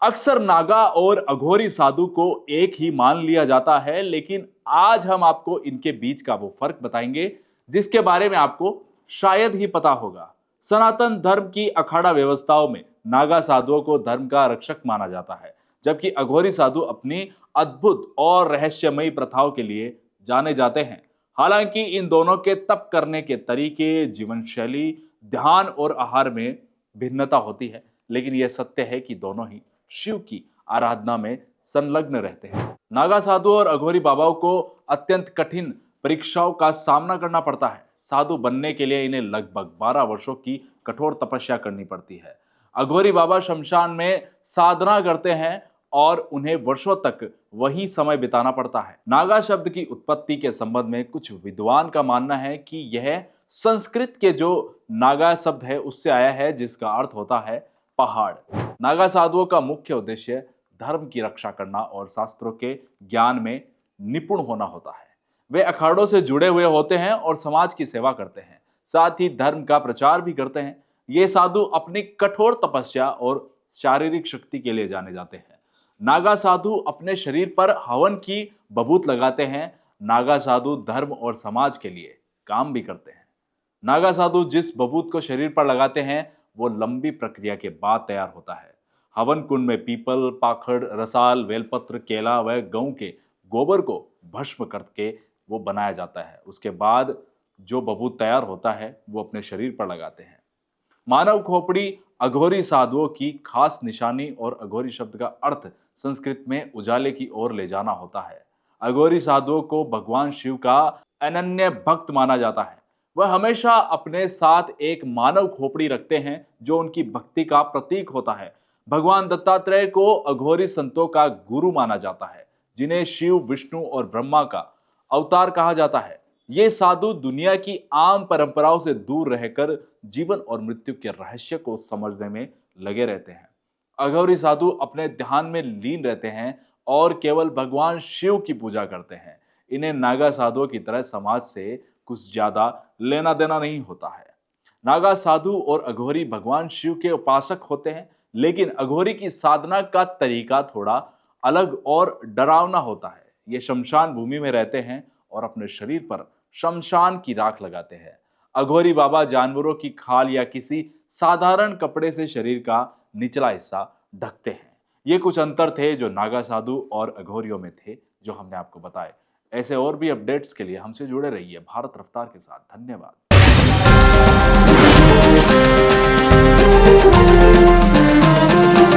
अक्सर नागा और अघोरी साधु को एक ही मान लिया जाता है, लेकिन आज हम आपको इनके बीच का वो फर्क बताएंगे जिसके बारे में आपको शायद ही पता होगा। सनातन धर्म की अखाड़ा व्यवस्थाओं में नागा साधुओं को धर्म का रक्षक माना जाता है, जबकि अघोरी साधु अपनी अद्भुत और रहस्यमयी प्रथाओं के लिए जाने जाते हैं। हालांकि इन दोनों के तप करने के तरीके, जीवन शैली, ध्यान और आहार में भिन्नता होती है, लेकिन यह सत्य है कि दोनों ही शिव की आराधना में संलग्न रहते हैं। नागा साधु और अघोरी बाबाओं को अत्यंत कठिन परीक्षाओं का सामना करना पड़ता है। साधु बनने के लिए इन्हें लगभग 12 वर्षों की कठोर तपस्या करनी पड़ती है। अघोरी बाबा शमशान में साधना करते हैं और उन्हें वर्षों तक वही समय बिताना पड़ता है। नागा शब्द की उत्पत्ति के संबंध में कुछ विद्वान का मानना है कि यह संस्कृत के जो नागा शब्द है उससे आया है, जिसका अर्थ होता है पहाड़। नागा साधुओं का मुख्य उद्देश्य धर्म की रक्षा करना और शास्त्रों के ज्ञान में निपुण होना होता है। वे अखाड़ों से जुड़े हुए होते हैं और समाज की सेवा करते हैं, साथ ही धर्म का प्रचार भी करते हैं। ये साधु अपनी कठोर तपस्या और शारीरिक शक्ति के लिए जाने जाते हैं। नागा साधु अपने शरीर पर हवन की बबूत लगाते हैं। नागा साधु धर्म और समाज के लिए काम भी करते हैं। नागा साधु जिस बबूत को शरीर पर लगाते हैं वो लंबी प्रक्रिया के बाद तैयार होता है। हवन कुंड में पीपल, पाखड़, रसाल, बेलपत्र, केला व गऊ के गोबर को भस्म करके वो बनाया जाता है। उसके बाद जो बबूत तैयार होता है वो अपने शरीर पर लगाते हैं। मानव खोपड़ी अघोरी साधुओं की खास निशानी और अघोरी शब्द का अर्थ संस्कृत में उजाले की ओर ले जाना होता है। अघोरी साधुओं को भगवान शिव का अनन्य भक्त माना जाता है। वह हमेशा अपने साथ एक मानव खोपड़ी रखते हैं जो उनकी भक्ति का प्रतीक होता है। भगवान दत्तात्रेय को अघोरी संतों का गुरु माना जाता है, जिन्हें शिव, विष्णु और ब्रह्मा का अवतार कहा जाता है। ये साधु दुनिया की आम परंपराओं से दूर रहकर जीवन और मृत्यु के रहस्य को समझने में लगे रहते हैं। अघोरी साधु अपने ध्यान में लीन रहते हैं और केवल भगवान शिव की पूजा करते हैं। इन्हें नागा साधुओं की तरह समाज से कुछ ज्यादा लेना देना नहीं होता है। नागा साधु और अघोरी भगवान शिव के उपासक होते हैं, लेकिन अघोरी की साधना का तरीका थोड़ा अलग और डरावना होता है। ये शमशान भूमि में रहते हैं और अपने शरीर पर शमशान की राख लगाते हैं। अघोरी बाबा जानवरों की खाल या किसी साधारण कपड़े से शरीर का निचला हिस्सा ढकते हैं। ये कुछ अंतर थे जो नागा साधु और अघोरियों में थे, जो हमने आपको बताए। ऐसे और भी अपडेट्स के लिए हमसे जुड़े रहिए भारत रफ्तार के साथ। धन्यवाद।